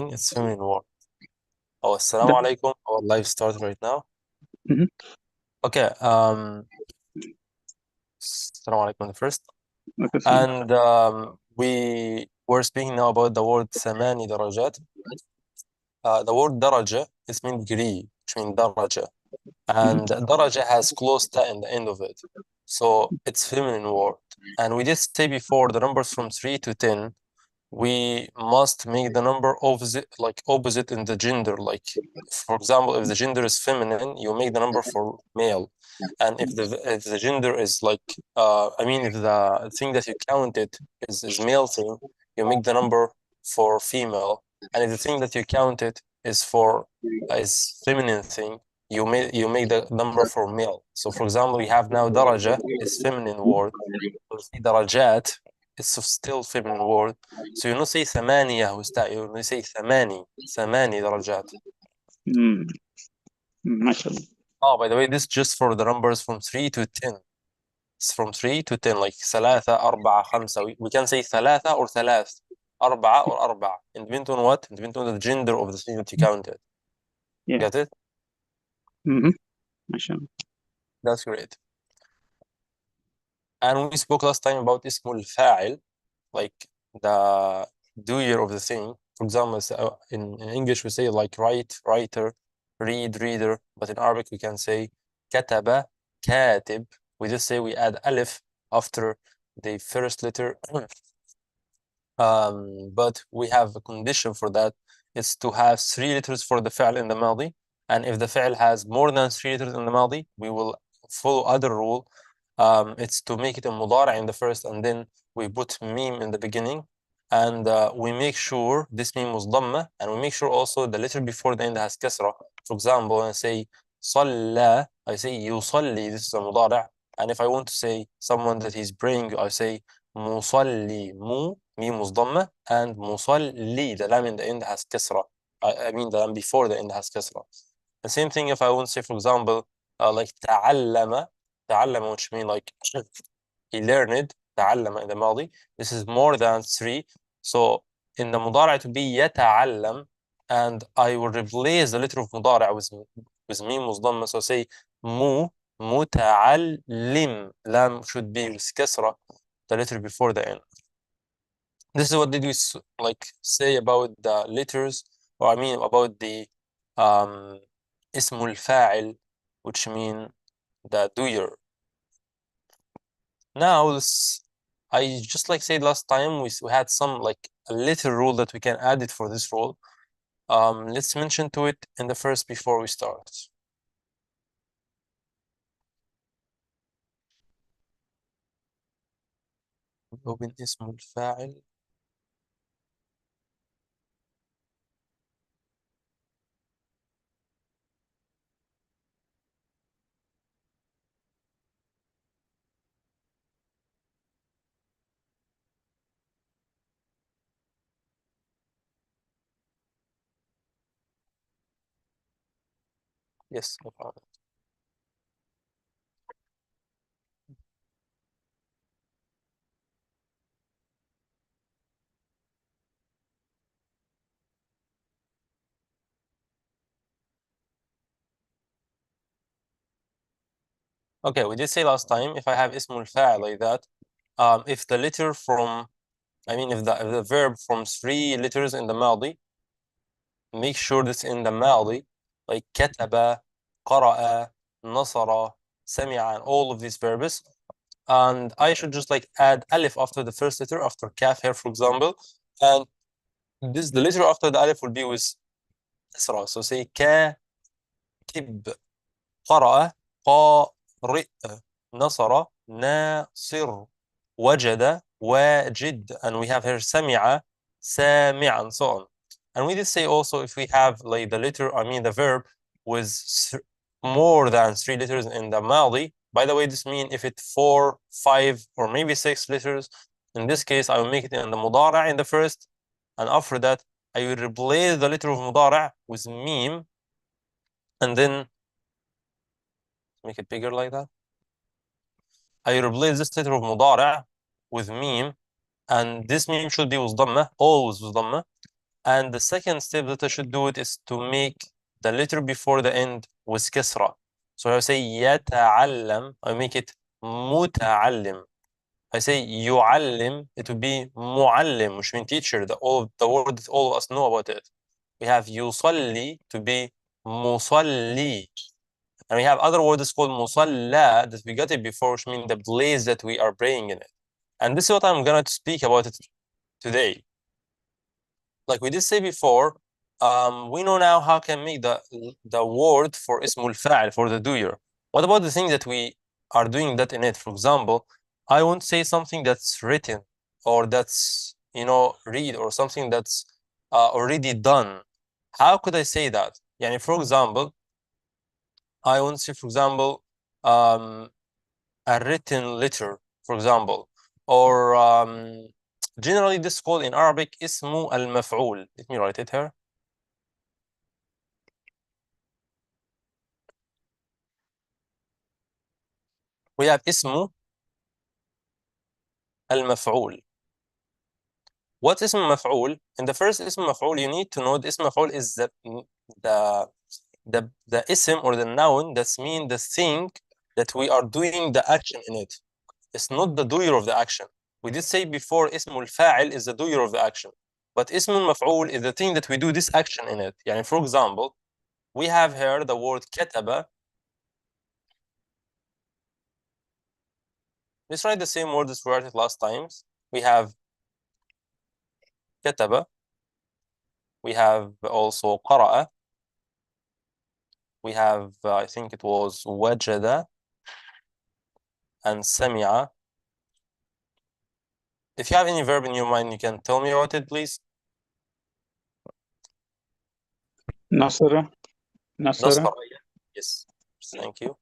mean it's feminine word. Oh, assalamu ده alaikum. Our live start right now. مهم. Okay. Assalamu alaikum first. وكسر. And we were speaking now about the word ثماني درجات. The word daraja is mean degree, which means daraja. مهم. And daraja has close ta in the end of it. So it's feminine word. And we did say before the numbers from 3 to 10, we must make the number opposite in the gender. Like, for example, if the gender is feminine, you make the number for male. And if the gender is like, if the thing that you counted is male thing, you make the number for female. And if the thing that you counted is feminine thing, you make the number for male. So for example, we have now daraja is feminine word. درجات is still feminine word. So you don't say ثمانية you say ثماني درجات. مم. ما شاء الله. Oh, by the way, this is just for the numbers from 3 to 10. It's from 3 to 10, like ثلاثة أربعة خمسة. We can say ثلاثة or ثلاث, أربعة or أربعة. It depends on what? It depends on the gender of the thing that you counted. Yeah. Get it? مهم. ما شاء الله. That's great. And we spoke last time about اسم الفاعل, like the doer of the thing. For example, in English we say like write, writer, read, reader, but in Arabic we can say كتب, كاتب. We just say we add alif after the first letter. But we have a condition for that. It's to have 3 letters for the فعل in the ماضي, and if the فعل has more than 3 letters in the ماضي, we will follow other rule. It's to make it a مضارع in the first, and then we put meme in the beginning, and we make sure this meme was ضمة, and we make sure also the letter before the end has كسرة. For example, when I say صلى, I say يصلي, this is a مضارع. And if I want to say someone that he's praying, I say مصلي, ميم was ضمة, and مصلي, the lam in the end has كسرة. I mean the lam before the end has كسرة. The same thing if I want to say, for example, like تعلم, which means like he learned, تعلم in the ماضي. This is more than 3. So in the مضارع to be يتعلم, and I will replace the letter of مضارع with ميم مصدمة. So say متعلم, lam should be with كسرة, the letter before the end. This is what did we like say about the letters, or I mean about the اسم الفاعل, which mean the doer. Now I just like said last time, we had some like a little rule that we can add it for this rule. Let's mention to it in the first before we start. Open اسم الفاعل. Yes, no problem. Okay, we did say last time, if I have اسم الفاعل like that, if the letter from, if the verb from 3 letters in the ماضي, make sure this in the ماضي, like كتب, قرأ, نصر, سمع, and all of these verbs. And I should just like add alif after the first letter, after kaf here, for example. And the letter after the alif will be with kasra. So say كاتب, قرأ, قارئ, نصر, ناصر, وجد, واجد, and we have here سمع, سامع, and so on. And we did say also if we have like the letter, the verb with more than 3 letters in the ماضي. By the way, this means if it's 4, 5, or maybe 6 letters, in this case, I will make it in the مضارع in the first, and after that, I will replace the letter of مضارع with meme, and then make it bigger like that. I replace this letter of مضارع with meme, and this meme should be with ضمة, always with ضمة. And the second step that I should do it is to make the letter before the end with كسرة. So I say يتعلم, I make it متعلم. I say يعلم, it would be معلم, which means teacher, the word that all of us know about it. We have يصلي to be مصلي. And we have other words called مصلى that we got it before, which means the place that we are praying in it. And this is what I'm going to speak about it today. Like we did say before, we know now how can make the word for اسم الفاعل, for the doer. What about the thing that we are doing that in it? For example, I won't say something that's written or that's, read, or something that's already done. How could I say that? Yani, for example, I won't say, for example, a written letter, for example, or generally this is called in Arabic اسم المفعول. Let me write it here. We have اسم المفعول. What's اسم المفعول? In the first اسم المفعول, you need to know the اسم المفعول is the ism or the noun that's mean the thing that we are doing the action in it. It's not the doer of the action. We did say before اسم الفاعل is the doer of the action, but اسم المفعول is the thing that we do this action in it. يعني, for example, we have here the word كتب. Let's write the same word as we wrote it last times. We have كتب. We have also قرأ. We have, I think it was وجد and سمع. If you have any verb in your mind, you can tell me about it, please. نصر. نصر. Yes. Thank you.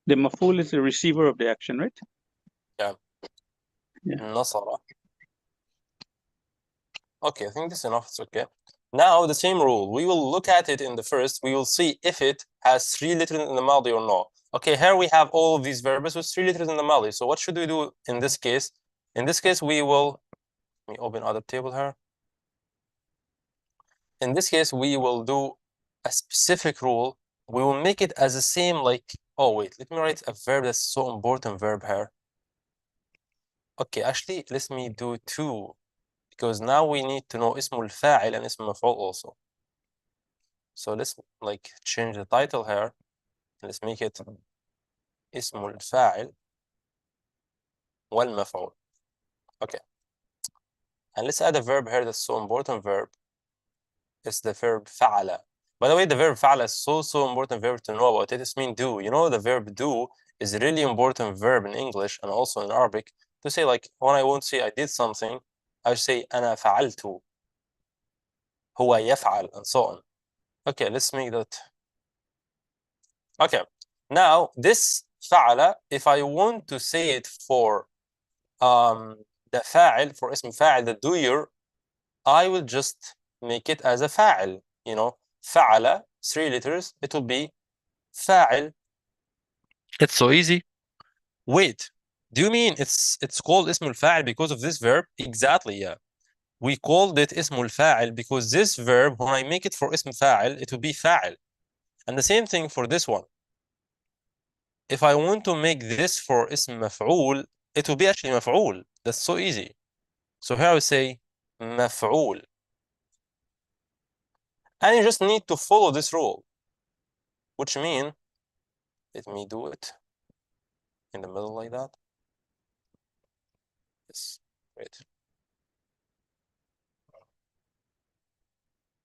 The maf'ul is the receiver of the action, right? Yeah. نصر. Okay, I think this is enough. It's okay. Now the same rule. We will look at it in the first. We will see if it has 3 letters in the madi or no. Okay, here we have all of these verbs with 3 letters in the madi. So what should we do in this case? In this case, we will, let me open other table here. In this case, we will do a specific rule. We will make it as the same, like, oh wait, let me write a verb that's so important verb here. Okay, actually, let me do 2, because now we need to know اسم الفاعل and اسم المفعول also. So let's like change the title here. Let's make it اسم الفاعل والمفعول. Okay. And let's add a verb here that's so important verb. It's the verb فعل. By the way, the verb فعل is so important verb to know about it. It means do. You know, the verb do is a really important verb in English and also in Arabic. To say, like, when I won't say I did something, I say أنا فعلت. هو يفعل, and so on. Okay, let's make that. Okay. Now, this فعل, if I want to say it for the فاعل, for اسم فاعل, the doer, I will just make it as a فاعل. You know, فعل, 3 letters, it will be فاعل. It's so easy. Wait, do you mean it's called اسم الفاعل because of this verb? Exactly, yeah. We called it اسم الفاعل because this verb, when I make it for اسم فاعل, it will be فاعل. And the same thing for this one. If I want to make this for اسم مفعول, it will be actually مفعول. That's so easy. So here I would say مفعول. And you just need to follow this rule, which means, let me do it in the middle like that. Yes, great.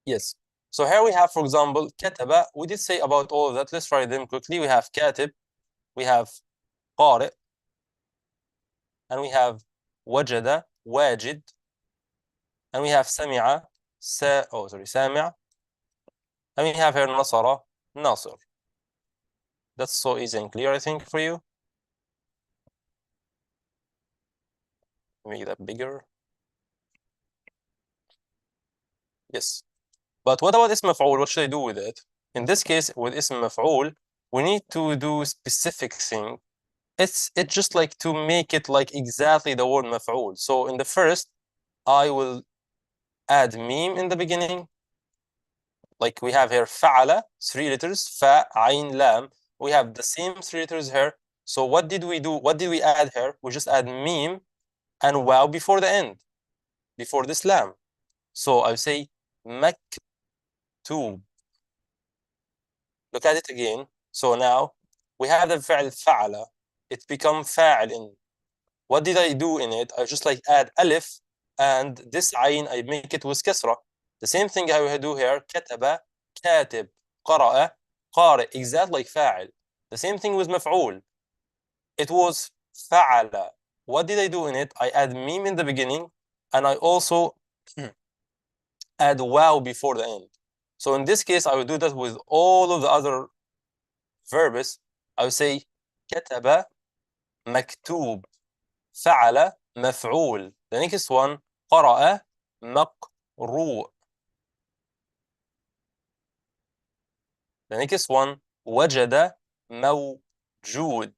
Yes. So here we have, for example, كتب. We did say about all of that. Let's write them quickly. We have كاتب, we have قارئ, and we have وجد, واجد, and we have سمع, سامع, and we have here نصر, ناصر. That's so easy and clear, I think, for you. Make that bigger. Yes. But what about اسم مفعول? What should I do with it? In this case, with اسم مفعول, we need to do specific thing. It's just like to make it like exactly the word مفعول. So in the first, I will add meme in the beginning. Like we have here fa'ala, 3 letters, fa, ayn, lam. We have the same 3 letters here. So what did we do? What did we add here? We just add meme and wow before the end, before this lam. So I say maktub. Look at it again. So now we have the فعل فعل. It become فاعل. What did I do in it? I just like add alif and this ayn I make it with kasra. The same thing I will do here. كتب, كاتب, قرأ, قارئ. Exactly like فاعل. The same thing with مفعول. It was فعل. What did I do in it? I add meme in the beginning and I also add wow before the end. So in this case, I will do that with all of the other verbs. I will say كتب, مكتوب, فعل, مفعول. The next one, قرأ, مقروء. The next one, وجد, موجود.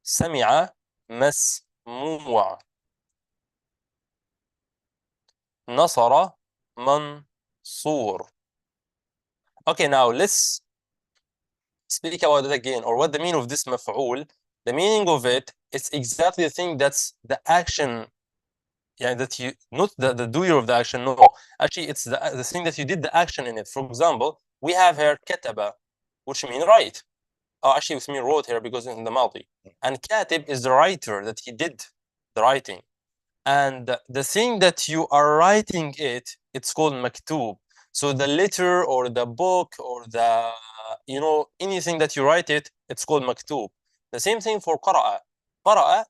سمع, مسموع. نصر, منصور. Okay, now let's speak about it again, or what the meaning of this مفعول. The meaning of it is exactly the thing that's the action. Yeah, that you, not the doer of the action, no. Actually, it's the thing that you did the action in it. For example, we have here كتب, which means write. Oh, actually, it's mean wrote here because it's in the multi. And katib is the writer, that he did the writing. And the thing that you are writing it, it's called maktub. So the letter or the book or the, anything that you write it, it's called maktub. The same thing for قرأ. قرأ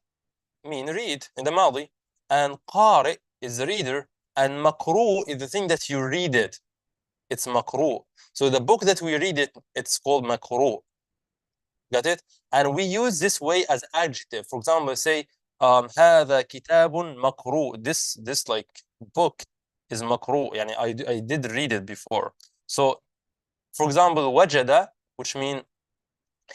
mean read in the ماضي. And قارئ is the reader. And مقروء is the thing that you read it. It's مقروء. So the book that we read it, it's called مقروء. Got it? And we use this way as adjective. For example, say هذا كتاب مقروء. This like book is مقروء. يعني I did read it before. So for example, وجد, which mean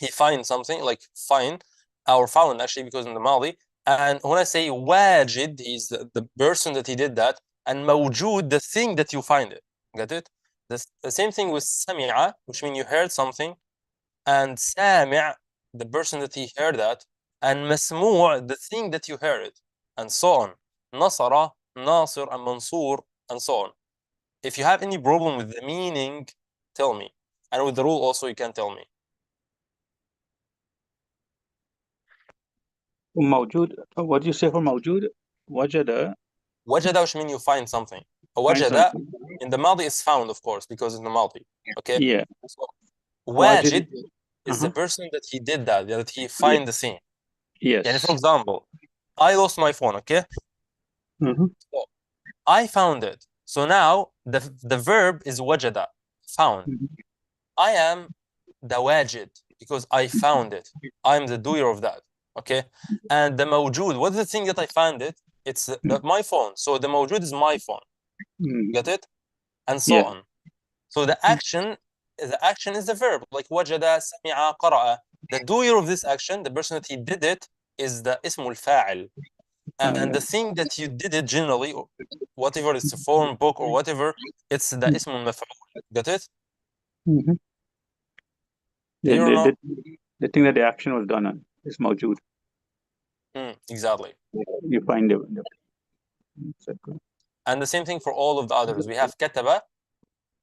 he finds something, like find or found actually, because in the ماضي. And when I say واجد, he's the person that he did that. And موجود, the thing that you find it. Got it? The same thing with سمع, which means you heard something. And سامع, the person that he heard that. And مسموع, the thing that you heard, and so on. نصر, ناصر, and منصور, and so on. If you have any problem with the meaning, tell me. And with the rule also, you can tell me. موجود. What do you say for موجود? وجد. وجد, which means you find something. Find وجد something. in the ماضي is found, of course, because it's in the ماضي. Okay. Yeah. So, واجد. واجد is the person that he did that he find the thing. Yes. يعني for example, I lost my phone. Okay. So I found it. So now the verb is وجد, found. I am the wajid because I found it. I'm the doer of that. Okay. And the mawjood, what's the thing that I found it? It's my phone. So the mawjood is my phone. Get it? And so on. So the action is the verb, like wajada, sami'a, qara'a. The doer of this action, the person that he did it, is the ismul fa'il. And the thing that you did it generally, whatever it's a form, book, or whatever, it's the ismul maf'ul. Got it? The thing that the action was done on is موجود. Exactly. You find it. And the same thing for all of the others. We have kataba,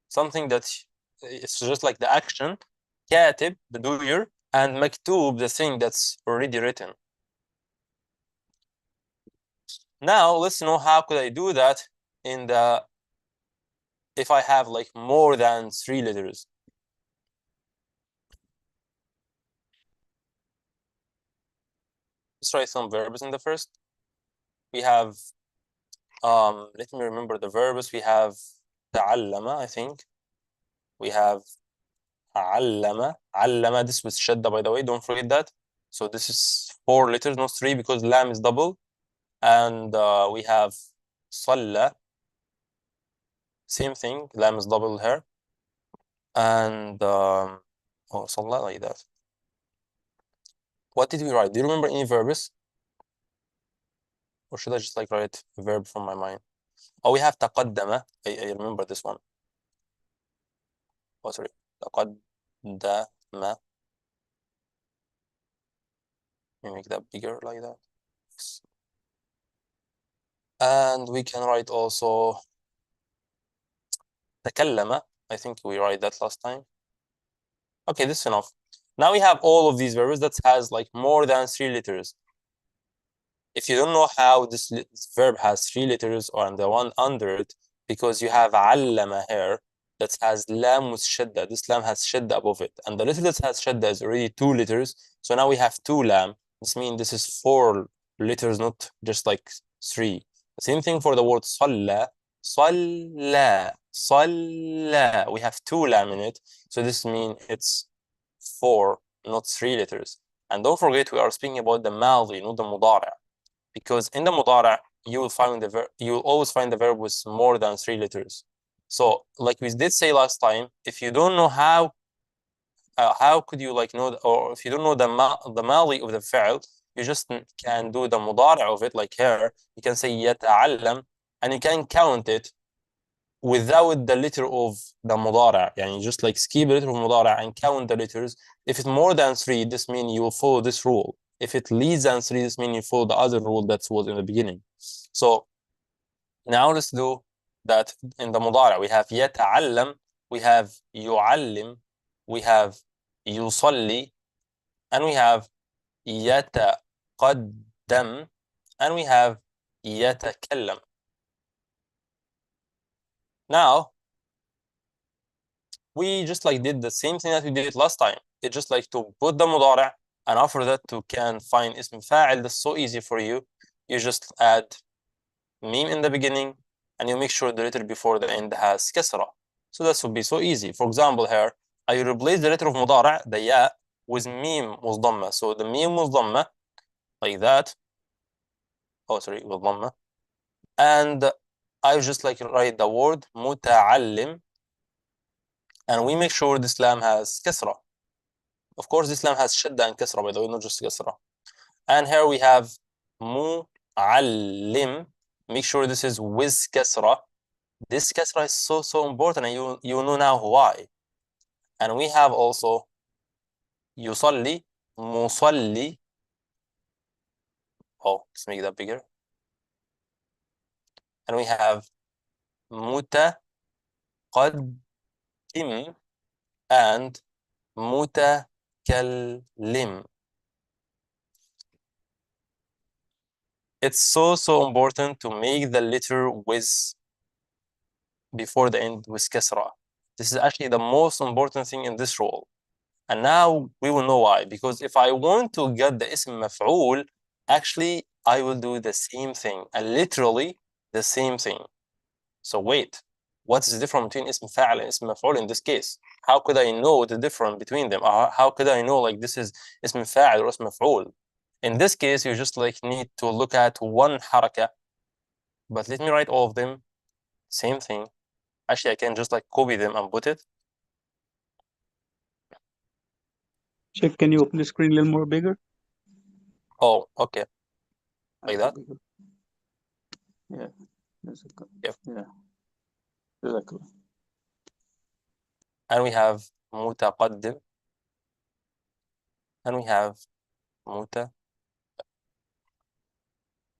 something that it's just like the action, katib, the doer, and maktub, the thing that's already written. Now let's know how could I do that in the, if I have like more than 3 letters. Let's try some verbs in the first. We have let me remember the verbs. We have تعلم, I think. We have علم. علم, this was shadda, by the way, don't forget that. So this is 4 letters, not 3, because lam is double. And we have صلى, same thing, lam is double here. And oh, صلى, like that. What did we write? Do you remember any verbs? Or should I just like write a verb from my mind? Oh, we have تقدم. I remember this one. Oh, sorry. تقدم. Let me make that bigger like that. And we can write also تكلم. I think we write that last time. Okay, this is enough. Now we have all of these verbs that has like more than 3 letters. If you don't know how this verb has 3 letters or the one under it, because you have علم here that has lam with shadda. This lam has shadda above it. And the letter that has shadda is already 2 letters. So now we have 2 lam. This means this is 4 letters, not just like 3. The same thing for the word صلى. صلى. صلى. We have 2 lam in it. So this means it's 4, not 3 letters. And don't forget, we are speaking about the ماضي, not the مضارع. Because in the mudara, you will always find the verb with more than 3 letters. So, like we did say last time, if you don't know how could you like know, or if you don't know the mali of the fi'l, you just can do the mudara of it, like here. You can say يتعلم, and you can count it without the letter of the mudara. And you just like skip the letter of mudara and count the letters. If it's more than 3, this means you will follow this rule. If it leads than 3, this means you follow the other rule that was in the beginning. So now let's do that in the mudara. We have يتعلم, we have يعلم, we have يصلي, and we have يتقدم, and we have يتكلم. Now we just like did the same thing that we did last time. It's just like to put the mudara, and after that to can find اسم فاعل. That's so easy for you. You just add meme in the beginning, and you make sure the letter before the end has كسرة. So that would be so easy. For example, here I replace the letter of مضارع, the ياء, with meme مصدمة. So the meme مصدمة like that. Oh, sorry, مصدمة. And I just like write the word متعلم, and we make sure this lam has كسرة. Of course, this lam has shadda and kasra, by the way, not just kasra. And here we have mu'allim. Make sure this is with kasra. This kasra is so important, and you know now why. And we have also yusalli, musalli. Oh, let's make that bigger. And we have mutaqaddim and mutakallim. It's so important to make the letter with before the end with kasra. This is actually the most important thing in this rule. And now we will know why. Because if I want to get the ism maf'ul, actually I will do the same thing, and literally the same thing. So wait, what's the difference between ism fa'al and ism maf'ul in this case? How could I know the difference between them? How could I know like this is ism fa'al or ism maf'ul? In this case, you just like need to look at one haraka. But let me write all of them. Same thing. Actually, I can just like copy them and put it. Sheikh, can you open the screen a little more bigger? Oh, okay. Like that? Yeah. Yep. Yeah. Exactly. And we have mutaqaddim. And we have muta.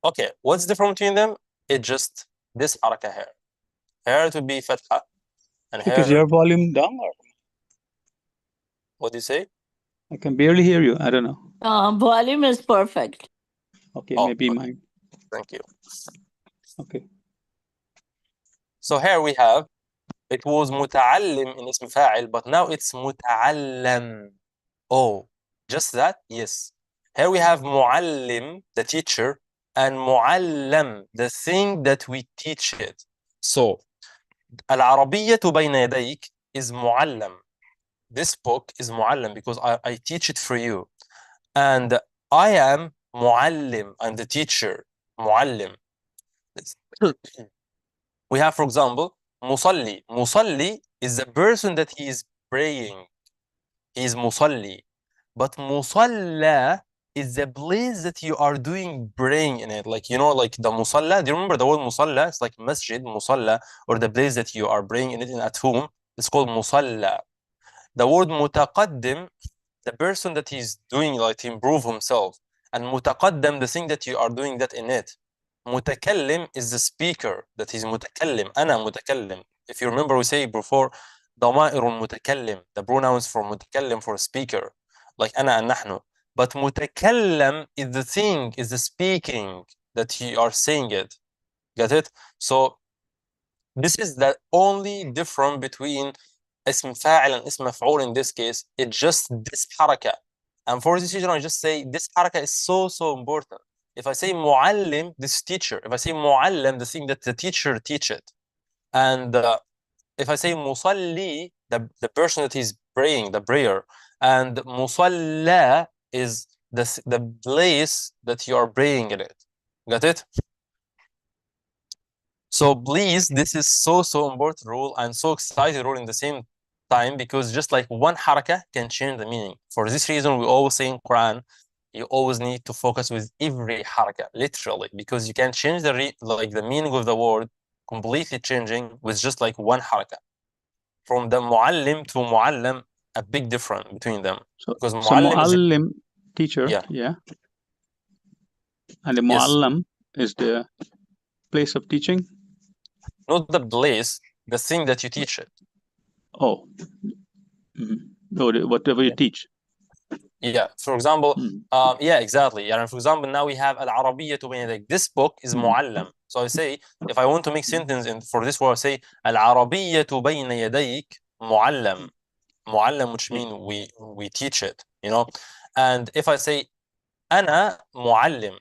Okay, what's the difference between them? It's just this haraka here. Here to be fatha. And Sheikh, here. is your volume down or? What do you say? I can barely hear you. I don't know. Volume is perfect. Okay, Oh, maybe okay. mine. Thank you. Okay. So here we have, it was متعلم in اسم فاعل, but now it's متعلم. Oh, just that? Yes. Here we have معلم, the teacher, and معلم, the thing that we teach it. So, العربية بين يديك is معلم. This book is معلم because I teach it for you. And I am معلم. I'm the teacher. معلم. We have, for example, مصلي. مصلي is the person that he is praying. He is مصلي. But مصلى is the place that you are doing praying in it. Like, you know, like the musalla. Do you remember the word musalla? It's like masjid, musalla, or the place that you are praying in it at home. It's called musalla. The word mutaqaddim, the person that he's doing like to improve himself. And mutaqaddam, the thing that you are doing that in it. Mutakallim is the speaker, that he's mutakallim. Ana mutakallim. If you remember, we say before, ضمائر المتكلم, the pronouns for mutakallim, for speaker, like ana and nahnu. But mutakallam is the thing, is the speaking, that you are saying it. Get it? So this is the only difference between اسم فاعل and اسم مفعول in this case. It's just this حركة. And for this reason, I just say this حركة is so important. If I say معلم, this teacher. If I say معلم, the thing that the teacher teach it. And if I say مصلي, the person that is praying, the prayer. And مصلى is the place that you are praying in it. Got it? So please, this is so important rule and so exciting rule in the same time, because just like one harakah can change the meaning. For this reason, we always say in Quran, you always need to focus with every harakah, literally, because you can change the meaning of the word completely changing with just like one harakah. From the muallim to muallam, a big difference between them. So Because muallim is teacher, yeah. And the Yes. muallam is the place of teaching. Not the place, the thing that you teach it. Oh, no, whatever you teach. Yeah, for example, yeah, exactly. And for example, now we have Al-Arabiyya Bayna Yadayk. This book is muallam. So I say, if I want to make sentence for this word, I say Al-Arabiyya Bayna Yadayk muallam. Muallam, which means we teach it, you know. And if I say Ana muallim,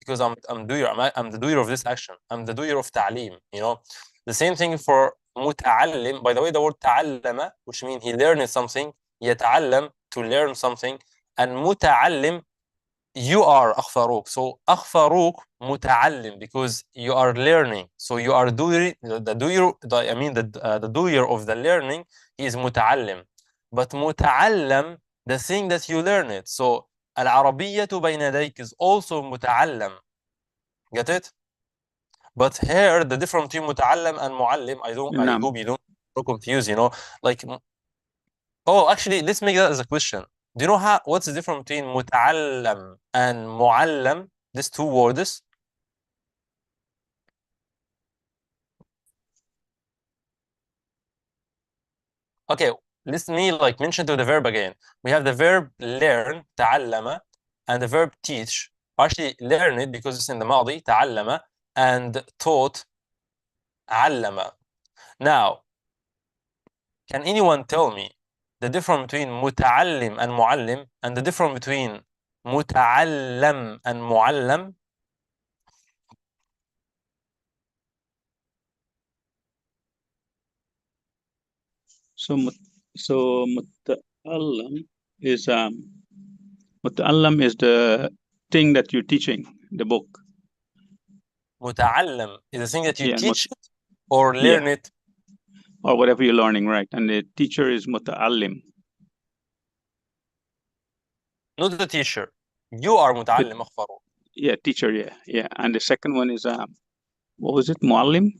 because I'm the doer of this action. I'm the doer of ta'lim, you know. The same thing for muta'allim. By the way, the word ta'allama, which means he learned something, yata'allam, to learn something, and muta'allim, you are akhfaruq. So akhfaruq muta'allim, because you are learning. So you are doer, the doer of the learning is muta'allim. But muta'allam, the thing that you learn it. So Al-Arabiyya Bayna Yadayk is also muta'allam. Get it? But here, the difference between muta'allam and muallim, I hope you don't get confused, you know. Like, oh, actually, let's make that as a question. Do you know what's the difference between muta'allam and muallam? These two words? Okay, let me like mention to the verb again. We have the verb learn, ta'allama, and the verb teach. Actually, learn it because it's in the madi, ta'allama, and taught, allama. Now, can anyone tell me the difference between muta'allim and muallim, and the difference between muta'allam and muallam? So muta'allam is the thing that you're teaching, the book. Muta'allam is the thing that you teach it or learn it, or whatever you're learning, right? And the teacher is muta'allim. not the teacher. You are muta'allim, akhfaru. Yeah, teacher, yeah. And the second one is what was it? Muallim?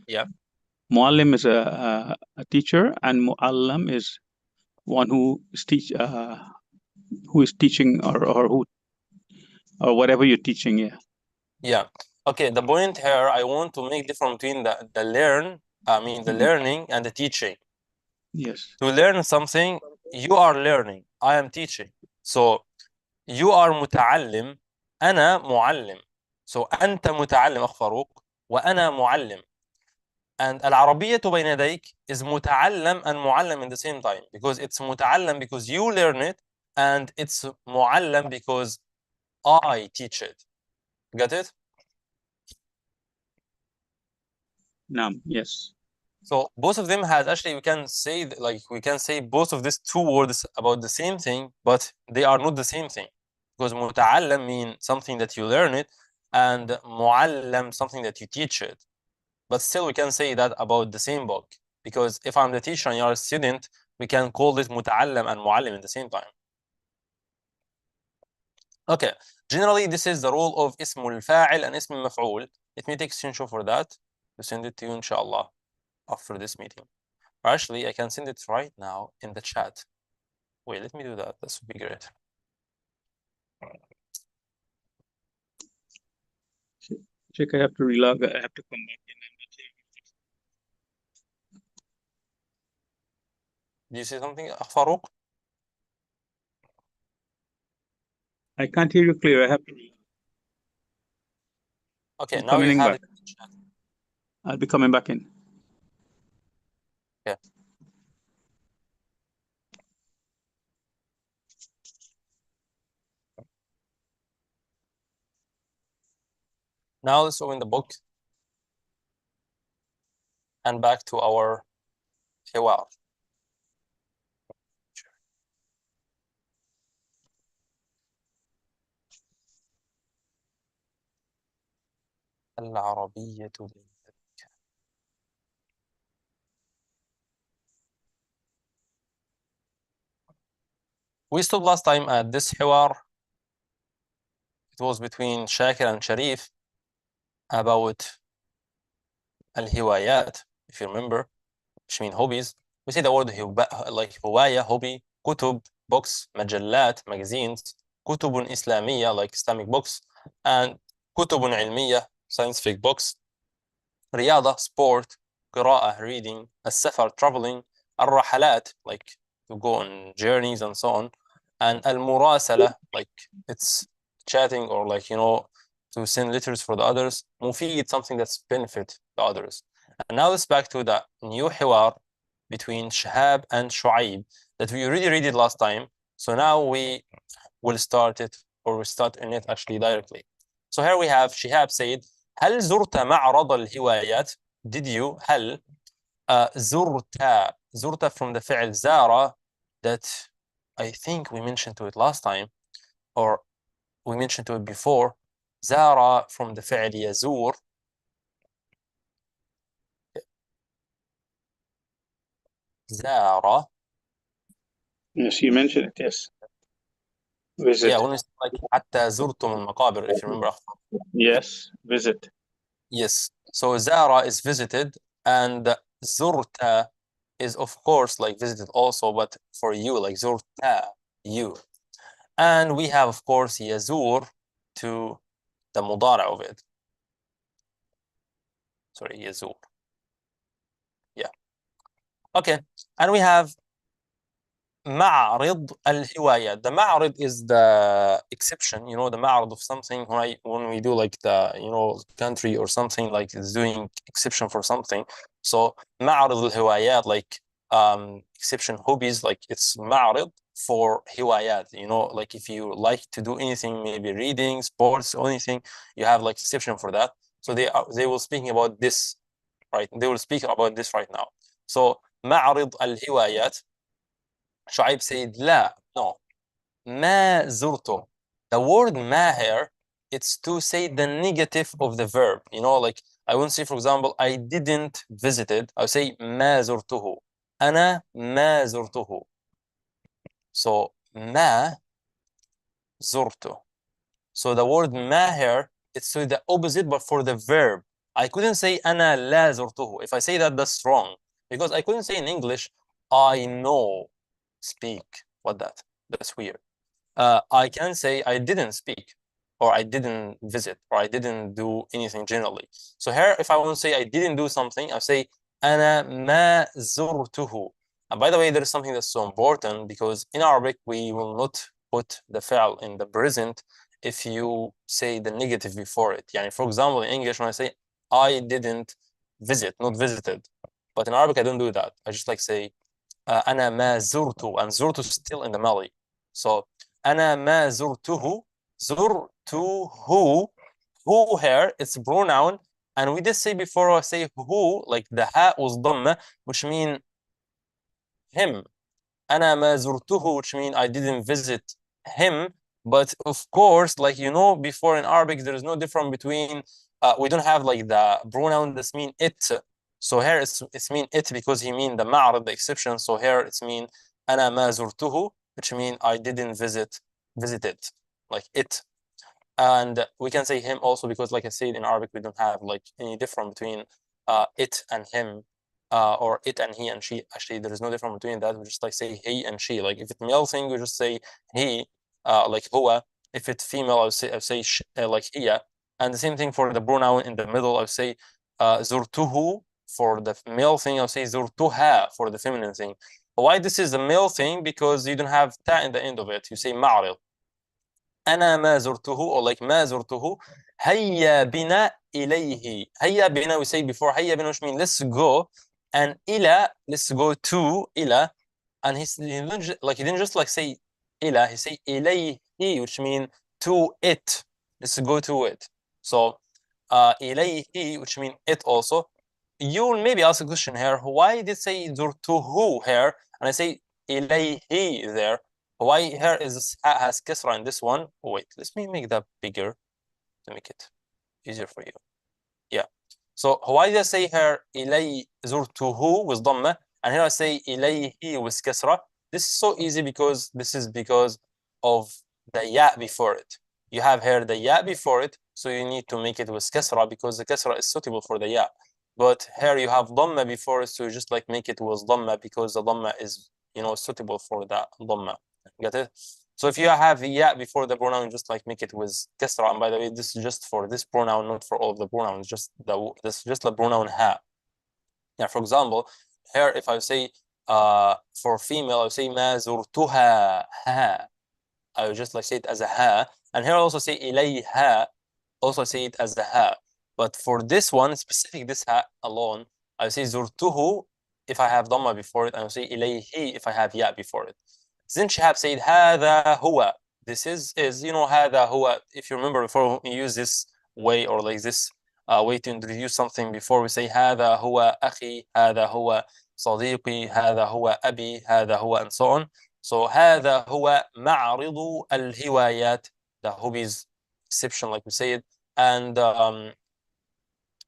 Yeah. Muallim is a teacher, and muallam is one who is teaching or whatever you're teaching. Yeah. Okay. The point here, I want to make difference between the learning and the teaching. Yes. To learn something, you are learning. I am teaching. So you are متعلم, أنا معلم. So أنت متعلم أخ فاروق وأنا معلم. And العربية بين يديك is متعلم and معلم in the same time, because it's متعلم because you learn it, and it's معلم because I teach it. Got it? Yes. So both of them has actually, we can say both of these two words about the same thing, but they are not the same thing, because متعلم means something that you learn it, and معلم something that you teach it. But still, we can say that about the same book, because if I'm the teacher and you're a student, we can call it متعلم and معلم at the same time. Okay, generally this is the rule of اسم الفاعل and اسم المفعول. Let me take a screenshot for that to send it to you inshallah after this meeting. Or actually, I can send it right now in the chat. Wait, let me do that. This would be great. Sheikh, I have to relog. I have to come back in. Do you see something, Farouk? I can't hear you clear. I have to. Okay, I'm now you coming have back. it in the chat. I'll be coming back in. Okay. Now let's open the book and back to our حوار. العربية بين يديك. We stopped last time at this حوار. It was between Shakir and Sharif about الهوايات, if you remember, which mean hobbies. We say the word like هواية, hobby, كتب, books, مجلات, magazines, كتب إسلامية, like Islamic books, and كتب علمية, scientific books, رياضة, sport, قراءة, reading, السفر, traveling, الرحلات, like to go on journeys and so on, and المراسلة, like it's chatting or like, you know, to send letters for the others, مفيد, something that's benefit the others. And now it's back to the new حوار between Shahab and Shu'aib that we already read it last time. So now we will start it, or we start in it actually directly. So here we have Shihab said, هل زرت معرض الهوايات? Did you? هل زرت from the فعل زار that I think we mentioned to it last time, or we mentioned to it before. زار from the فعل يزور. زار. Yes, you mentioned it. Yes. Visit. Yeah, when we say like حتى زرتم المقابر, if you remember. Yes, visit. Yes. So زار is visited, and زرت is of course like visited also, but for you, like زرت, you. And we have of course يزور to the مضارع of it. Sorry, يزور. Yeah. Okay. And we have معرض الهوايات. The معرض is the exception, you know, the معرض of something when we do like the, you know, country or something like it's doing exception for something. So معرض الهوايات, like exception hobbies, like it's معرض for هوايات, you know, like if you like to do anything, maybe reading, sports, or anything, you have like exception for that. So they will speaking about this, right? They will speak about this right now. So معرض الهوايات. Shu'aib said, لا, no. ما زرته. The word ما here, it's to say the negative of the verb. You know, like I won't say, for example, I didn't visit it. I'll say ما زرته. أنا ما زرته. So ما زرته. So the word ما here, it's to the opposite, but for the verb. I couldn't say أنا لا زرته. If I say that, that's wrong. Because I couldn't say in English, I know speak. What that? That's weird. I can say I didn't speak, or I didn't visit, or I didn't do anything generally. So here, if I want to say I didn't do something, I say أنا ما زرته. And by the way, there is something that's so important, because in Arabic we will not put the فعل in the present if you say the negative before it. يعني, for example, in English, when I say I didn't visit, not visited, but in Arabic I don't do that. I just like say أنا ما زرت, and زرت is still in the Mali. So أنا ما زرته. زرته. Who here, it's pronoun, and we did say before, I say who, like the ha was ضمة, which mean him. أنا ما زرته, which mean I didn't visit him. But of course, like, you know, before in Arabic, there is no difference between, we don't have like the pronoun that's mean it. So here it's mean it because he mean the ma'rad, the exception. So here it's mean أنا ما زرته, which mean I didn't visit it. like it. And we can say him also because, like I said, in Arabic we don't have like any difference between it and him, or it and he and she. Actually, there is no difference between that. We just like say he and she. Like if it's male thing, we just say he, like huwa. If it's female, I would say like hiya. And the same thing for the pronoun in the middle. I would say zurtuhu for the male thing. I would say zurtuha for the feminine thing. Why this is a male thing? Because you don't have ta in the end of it. You say ma'rid. أنا ما زرته, or like ما زرته. هيا بنا إليه. هيا بنا, we say before هيا بنا, which means let's go, and إلى, let's go to إلى. And he didn't just like say إلى, he say إليه, which means to it. Let's go to it. So إليه, which means it also. You'll maybe ask a question here, why did say زرته here and I say إليه there? Why here has kasra in this one? Wait, let me make that bigger to make it easier for you. Yeah. So why did I say here إلي زرته with dhamma, and here I say إليه with kasra? This is so easy because this is because of the ya before it. You have here the ya before it, so you need to make it with kasra because the kasra is suitable for the ya. But here you have dhamma before it, so you just like make it with dhamma because the dhamma is, you know, suitable for the dhamma. Get it? So if you have ya before the pronoun, just like make it with kasra. And by the way, this is just for this pronoun, not for all of the pronouns. Just the pronoun ha. Yeah. For example, here if I say for female, I would say ma zurtuha ha. I would just like say it as a ha. And here I also say ilayha. Also say it as a ha. But for this one specific, this ha alone, I say zurtuhu if I have dhamma before it, and I say ilayhi if I have ya before it. Then Shihab said هذا هو. This is you know هذا هو. If you remember before, we use this way or like this way to introduce something before we say هذا هو أخي, هذا هو صديقي, هذا هو أبي, هذا هو, and so on. So هذا هو معرض الهوايات. The hobbies exception, like we said. And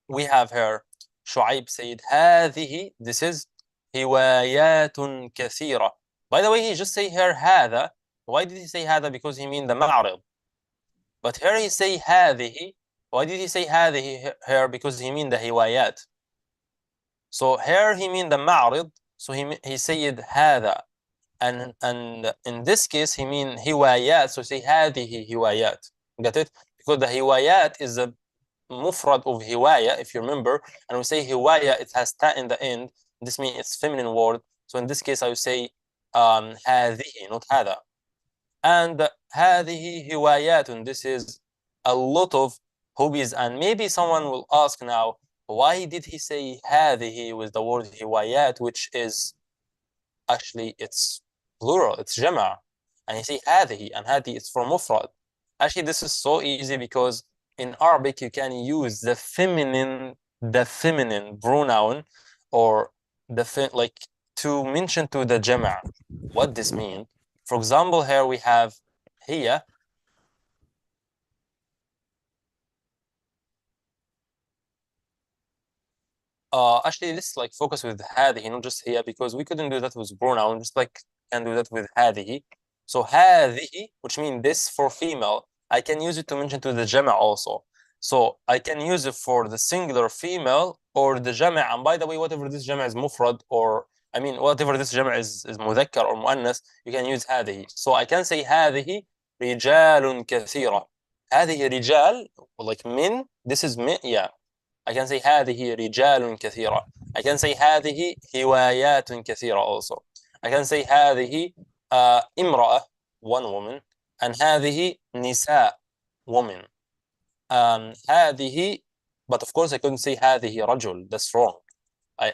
we have here Shu'aib said هذه. This is هوايات كثيرة. By the way, he just say here هذا. Why did he say هذا? Because he mean the ma'rid. But here he say هذه. Why did he say هذه here? Because he mean the hiwayat. So here he mean the ma'rid. So he said هذا. And in this case he mean hiwayat. So say هذه hiwayat. Get it? Because the hiwayat is a mufrad of hiwaya, if you remember. And we say hiwaya, it has ta in the end. This means it's feminine word. So in this case I would say هذه, not هذا. And هذه هوايات, and this is a lot of hobbies. And maybe someone will ask now, why did he say هذه with the word هوايات, which is actually it's plural, it's jama', and he say هذه, and هذه is for mufrad. Actually, this is so easy because in Arabic you can use the feminine pronoun or like to mention to the jama'. What this mean? For example, here we have hiya. Actually, let's like focus with هذه, not just hiya, because we couldn't do that with pronoun. Just like can do that with هذه. So هذه, which means this for female, I can use it to mention to the jama' also. So I can use it for the singular female or the jama'. And by the way, whatever this jama' is mufrad, or I mean, whatever this jama' is مذكر or مؤنث, you can use هذه. So I can say هذه رجال كثيرة. هذه رجال, like men, this is men, yeah. I can say هذه رجال كثيرة. I can say هذه هوايات كثيرة also. I can say هذه امرأة, one woman, and هذه نساء, women. هذه, but of course I couldn't say هذه رجل. That's wrong.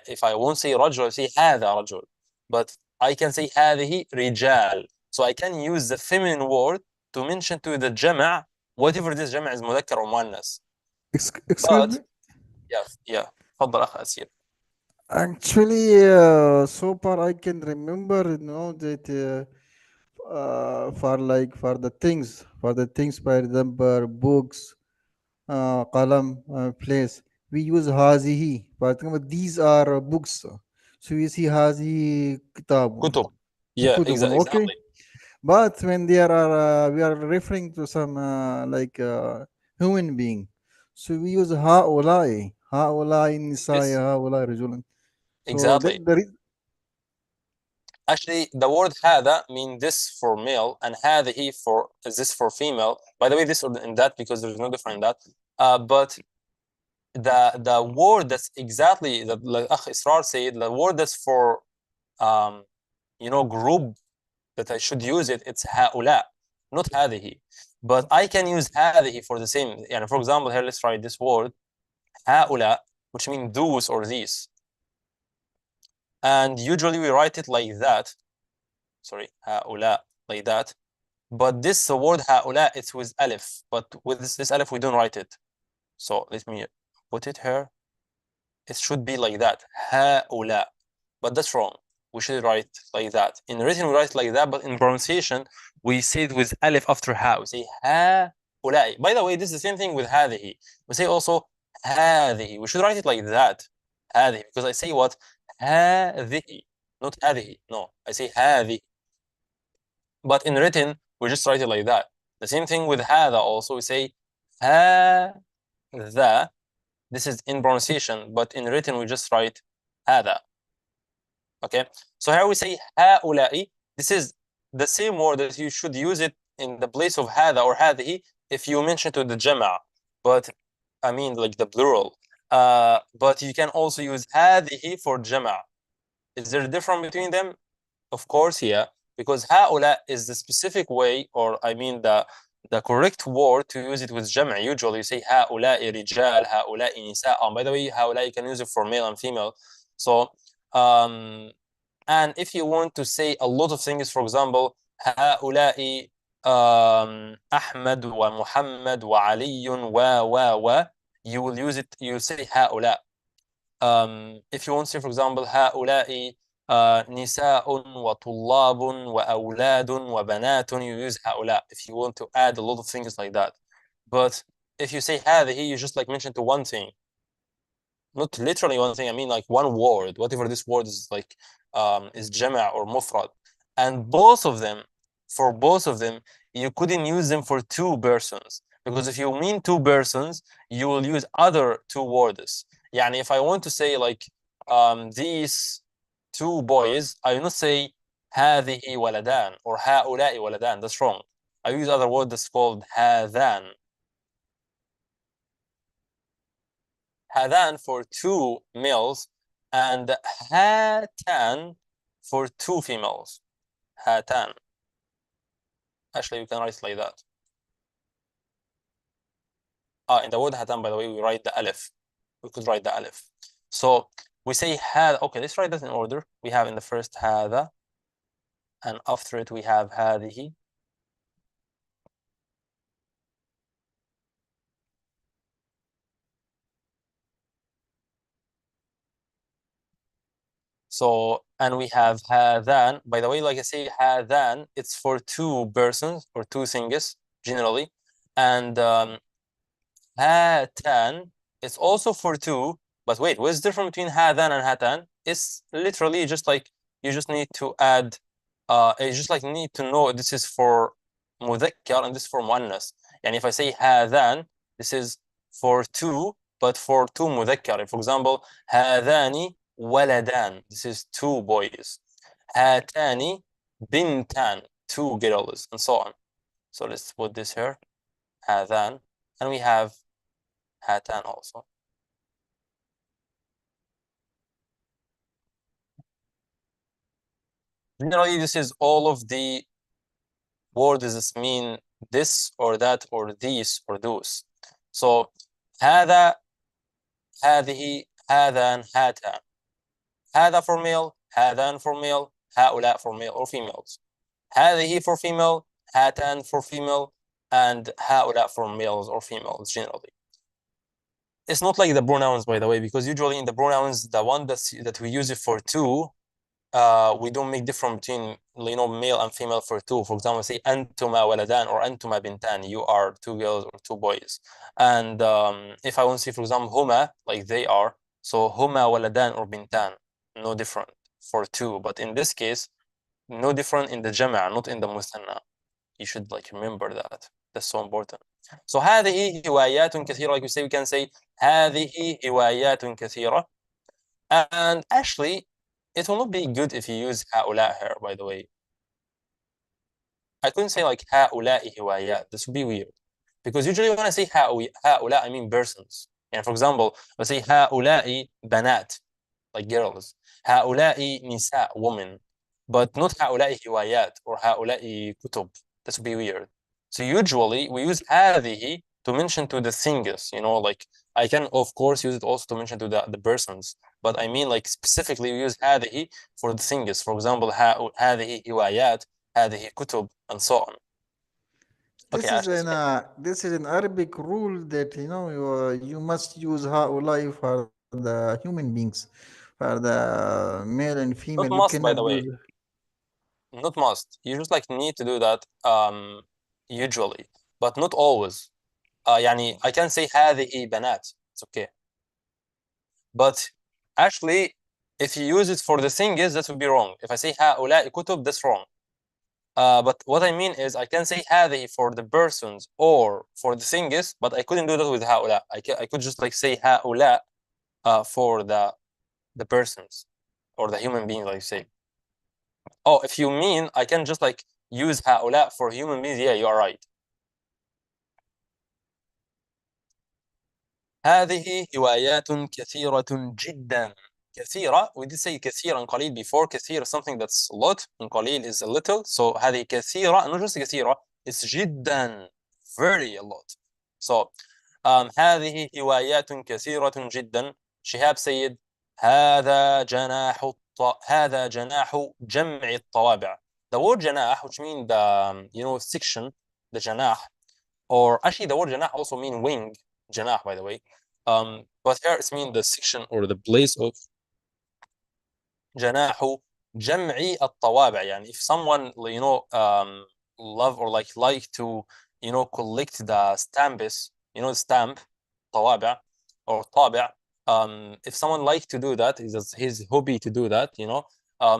If I won't say رجل, I say هذا رجل. But I can say هذه رجال. So I can use the feminine word to mention to the jama', whatever this jama' is مذكر or مؤنث. Excuse me. Yeah. تفضل أخ أسير. Actually, so far I can remember, that for the things, for example, books, qalam, place, we use hazihi. For example, these are books. So we see hazihi kitab. كتب. Yeah, Kutub, exactly. okay. But when they are we are referring to some human being, so we use هؤلاء النساء Yes, هؤلاء رجل. So exactly. the Actually, the word هذا mean this for male and هذه for is this for female. By the way, this or in that because there's no difference in that. But the word that's exactly that like Akh Israr said, the word that's for group that I should use it, it's هؤلاء, not هذه. But I can use هذه for the same. And for example, here let's write this word هؤلاء, which means those or these. And usually we write it like that. Sorry, هؤلاء, like that. But this word هؤلاء, it's with alif. But with this alif, we don't write it. So let me put it here. It should be like that, هؤلاء. But that's wrong. We should write like that. In written, we write like that, but in pronunciation, we say it with alif after ha. We say هؤلاء. By the way, this is the same thing with هذه. We say also هذه. We should write it like that, هذه, because I say what? هذه, not هذه. No, I say هذه. But in written, we just write it like that. The same thing with هذا also. We say هذا. This is in pronunciation, but in written, we just write هذا. Okay, so here we say هؤلاء. This is the same word that you should use it in the place of هذا or هذه if you mention to the جمع, but I mean like the plural. But you can also use هذه for جمع. Is there a difference between them? Of course, yeah, because هؤلاء is the specific way, or I mean the correct word to use it with جمع. Usually you say هؤلاء رجال, هؤلاء نساء. By the way, هؤلاء you can use it for male and female. So and if you want to say a lot of things, for example, هؤلاء أحمد ومحمد وعلي و you will use it, you will say هؤلاء. If you want to say, for example, هؤلاء نساء وطلاب وأولاد وبنات, you use هؤلاء if you want to add a lot of things like that. But if you say هذه, you just like mention to one thing. Not literally one thing, I mean like one word, whatever this word is like is jama' or mufrad. And for both of them, you couldn't use them for two persons. Because if you mean two persons, you will use other two words. Yani if I want to say like these two boys, I will not say هذه ولدان or هؤلاء ولدان. That's wrong. I use other word that's called هذان. هذان for two males and هاتان for two females. هاتان. Actually, you can write it like that. In the word hatan, by the way, we write the alif. We could write the alif. So we say had. Okay, let's write that in order. We have in the first هذا, and after it we have هذه. So, and we have هذان. By the way, like I say, هذان, it's for two persons or two things generally. And هاتان, it's also for two. But wait, what's the difference between هذان and هاتان? It's literally just like you just need to add. You just like need to know this is for مذكر and this is for مؤنث. And if I say هذان, this is for two, but for two مذكر. For example, هذان ولدان, this is two boys. هاتان بنتان, two girls, and so on. So let's put this here, هذان, and we have هاتان also. Generally, this is all of the words that mean this or that or these or those. So هذا, هذه, هذان, هاتان. هذا for male, هذان for male, هؤلاء for male or females. هذه for female, هاتان for female, and هؤلاء for males or females generally. It's not like the pronouns, by the way, because usually in the pronouns, the one that we use it for two, we don't make difference between male and female for two. For example, say أنتما ولدان or أنتما بنتان, you are two girls or two boys. And if I want to say, for example, هما, like they are, so هما ولدان or بنتان, no different for two. But in this case, No different in the jama', not in the musanna. You should like remember that. That's so important. So هذه هوايات كثيرة, like we say, we can say هذه هوايات كثيرة. And actually, it will not be good if you use هؤلاء here, by the way. I couldn't say like هؤلاء هوايات. This would be weird. Because usually when I say هؤلاء, I mean persons. And for example, let's say هؤلاء بنات, like girls. هؤلاء نساء, women. But not هؤلاء هوايات or هؤلاء كتب. This would be weird. So usually we use هذه to mention to the things, you know, like I can of course use it also to mention to the persons. But I mean like specifically we use هذه for the things. For example, هذه هوايات, هذه كتب, and so on. This Okay, is Ashley, this is an Arabic rule that you must use هؤلاء for the human beings, for the male and female. not You must, by cannot the way. use. Not must. You just like need to do that usually, but not always. يعني I can say هذه بنات. It's okay. But actually, if you use it for the thing is, that would be wrong. If I say هؤلاء كتب, that's wrong. But what I mean is I can say هذه for the persons or for the thing is, but I couldn't do that with هؤلاء. I could just like say هؤلاء for the persons or the human beings, like say. Oh, if you mean I can just like use هؤلاء for human beings, yeah, you are right. هذه هوايات كثيرة جدا. كثيرة, we did say كثيرا قليل before. كثير something that's a lot, and قليل is a little. So هذه كثيرة, not just كثيرة, it's جدا, very a lot. So هذه هوايات كثيرة جدا. شهاب سيد هذا هذا جناح جمع الطوابع. The word جناح, which means the section, the جناح, or actually the word جناح also mean wing, جناح, by the way. But here it means the section or the place of جناح جمع الطوابع. يعني if someone love or like to collect the stamps, stamp طوابع or طابع. If someone like to do that, is his hobby to do that,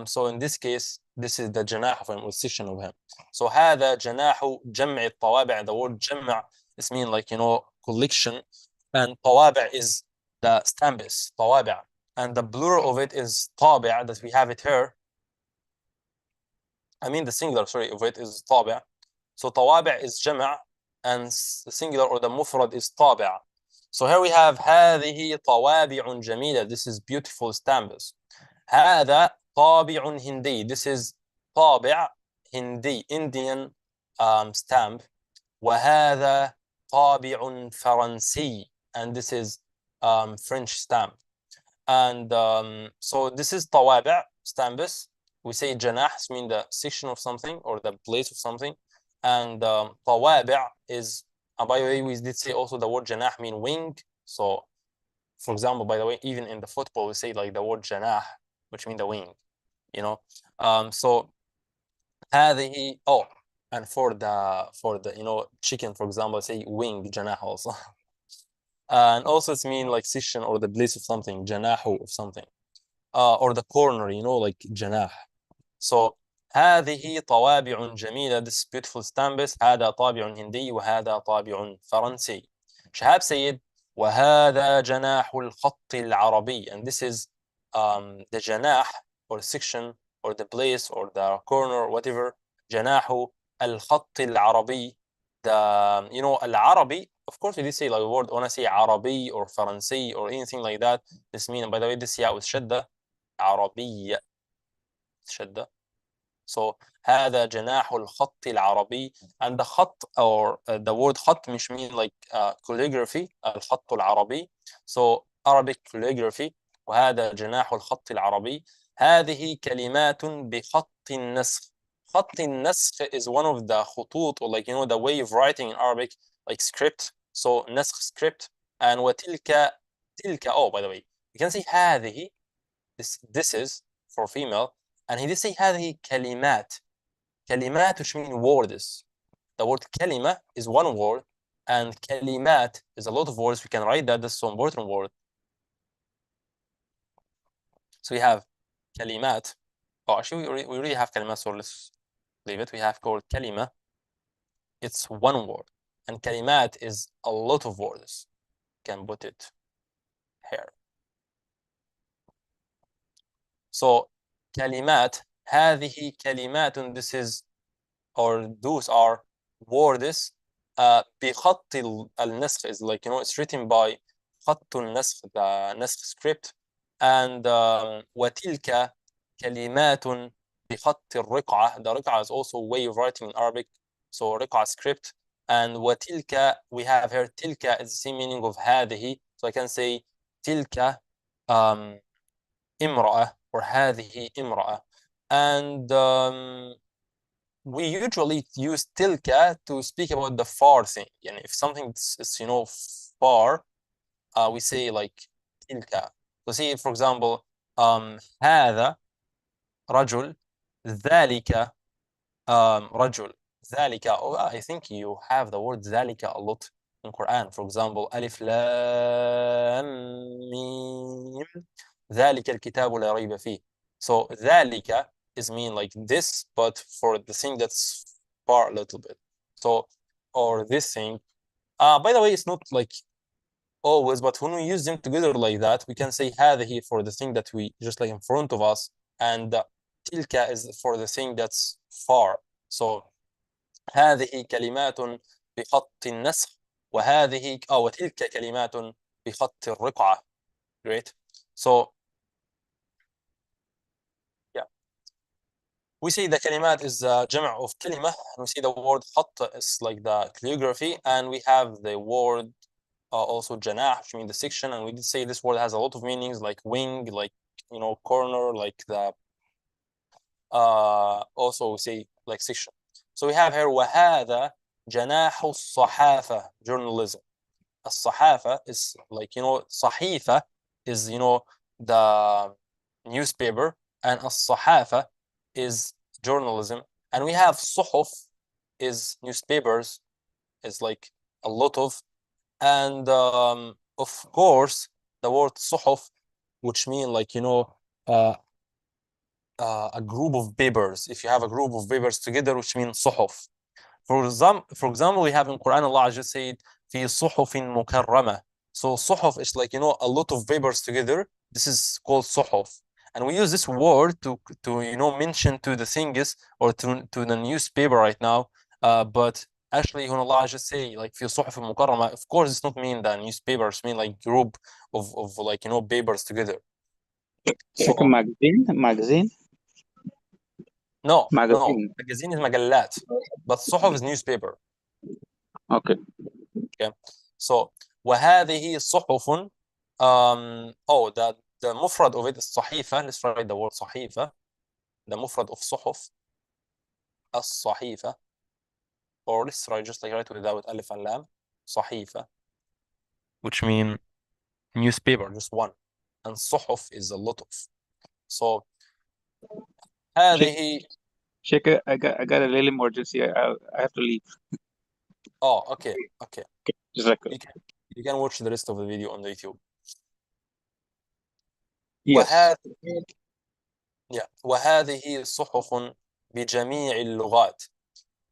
so in this case this is the جناح of him, or section of him. So هذا جناح جمع الطوابع. The word جمع is mean like collection, and طوابع is the stamps, طوابع, and the plural of it is طابع, that we have it here. I mean the singular, sorry, of it is طابع. So طوابع is جمع, and the singular or the مفرد is طابع. So here we have هذه طوابع جميلة. This is beautiful stamps. هذا طابع هندي. This is طابع هندي, Indian stamp. وهذا طابع فرنسي, and this is French stamp. And so this is طوابع, stamps. We say جناح mean the section of something or the place of something, and طوابع is, by the way, we did say also the word جناح mean wing. So for example, by the way, even in the football we say like the word جناح, which mean the wing, so هذه, and for the chicken, for example, say wing, جناح also. And also it's mean like section or the place of something, جناح of something, or the corner, like جناح. So هذه طوابع جميلة. This beautiful stamps. هذا طابع هندي وهذا طابع فرنسي. شهاب سيد وهذا جناح الخط العربي, and this is the جناح or section or the place or the corner, whatever. جناح الخط العربي. The العربي, of course we did say like a word when I say عربي or فرنسي or anything like that, this mean, by the way, this ياء with شدة, عربية شدة. So هذا جناح الخط العربي, and the خط or the word خط مش mean like calligraphy, الخط العربي, so Arabic calligraphy. وهذا جناح الخط العربي. هذه كلمات بخط النسخ. خط النسخ is one of the خطوط, or like the way of writing in Arabic, like script. So نسخ script. And وتلك by the way, you can say هذه, this is for female, and he did say هذه كلمات. كلمات, which mean words. The word كلمة is one word, and كلمات is a lot of words. We can write that. That's so important word. So we have كلمات, Oh, actually, we already have kalima, so let's leave it. We have called kalima. It's one word, and kalimat is a lot of words. Can put it here. So kalimat, هذه كلمات, this is, or those are words. بخط النسخ is like, it's written by خط النسخ, the نسخ script, and وتلك كلمات بخط الرقعة. The رقعة is also a way of writing in Arabic, so رقعة script. And وتلك, we have here تلك is the same meaning of هذه, so I can say تلك امرأة or هذه امرأة. And we usually use tilka to speak about the far thing. And if something is far, we say like tilka. So see, for example, هذا رجل, ذلك رجل, ذلك. Oh, I think you have the word ذلك a lot in Quran. For example, ألف لام ميم ذلك الكتاب لا ريب فيه. So ذلك is mean like this, but for the thing that's far a little bit. So, or this thing. By the way, it's not like always, but when we use them together like that, we can say هذه for the thing that we just like in front of us, and تلك is for the thing that's far. So هذه كلمات بخط النسخ وهذه وتلك كلمات بخط الرقعة. Great. So yeah, we say the kalimat is جمع of كلمة, and we see the word خط is like the calligraphy, and we have the word also جناح, which means the section, and we did say this word has a lot of meanings, like wing, like corner, like the also we say like section. So we have here وهذا جناح الصحافة, journalism. الصحافة is like صحيفة is the newspaper, and الصحافة is journalism. And we have صحف is newspapers, is like a lot of. And of course the word صحف, which mean like a group of papers. If you have a group of papers together, which means صحف. For example, we have in Quran, Allah just said في صحف مكرمة. So صحف is like a lot of papers together. This is called صحف, and we use this word to mention to the things or to the newspaper right now. But actually, when Allah just say like في صحف مكرمة, of course it's not mean that newspapers, mean like group of like papers together. Like a magazine. No, Magazine. magazine is مجلات, but صحف is newspaper. Okay. Okay. So وهذه صحف. The مفرد of it is صحيفة. Let's write the word صحيفة. The مفرد of صحف الصحيفة, or let's try just like write without ألف and لام, صحيفة, which mean newspaper, just one, and صحف is a lot of. So هذه. Sheikh, I got a little emergency. I have to leave. Oh, okay. Just like You can watch the rest of the video on the YouTube. yes. وهذه صحف بجميع اللغات.